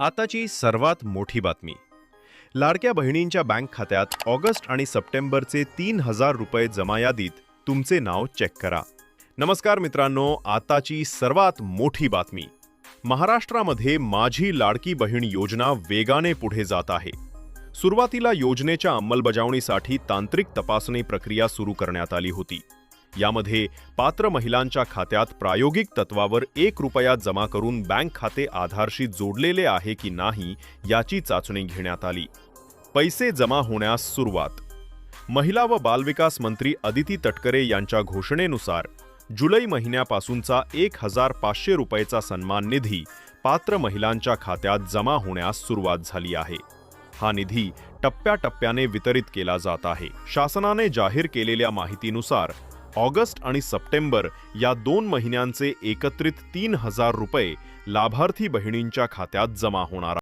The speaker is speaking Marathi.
आताची सर्वात मोठी बातमी. लाडक्या बहिणींच्या बँक खात्यात ऑगस्ट आणि सप्टेंबरचे 3,000 रुपये जमा यादीत तुमचे नाव चेक करा. नमस्कार मित्रांनो, आताची सर्वात मोठी बातमी. महाराष्ट्रामध्ये माझी लाडकी बहीण योजना वेगाने पुढे जात आहे. सुरुवातीला योजनेच्या अंमलबजावणीसाठी तांत्रिक तपासणी प्रक्रिया सुरू करण्यात आली होती. यामध्ये पात्र महिलांच्या खात्यात प्रायोगिक तत्वावर 1 रुपया जमा करून बँक खाते आधारशी जोडलेले आहे की नाही याची चाचणी घेण्यात आली. पैसे जमा होण्यास सुरुवात. महिला व बालविकास मंत्री अदिती तटकरे यांच्या घोषणेनुसार जुलै महिन्यापासूनचा 1,500 रुपयेचा सन्मान निधी पात्र महिलांच्या खात्यात जमा होण्यास सुरुवात झाली आहे. हा निधी टप्प्याटप्प्याने वितरित केला जात आहे. शासनाने जाहीर केलेल्या माहितीनुसार ऑगस्ट आणि सप्टेंबर या 2 महिन्यांचे एकत्रित 3,000 रुपये लाभार्थी बहिणींच्या खात्यात जमा होणार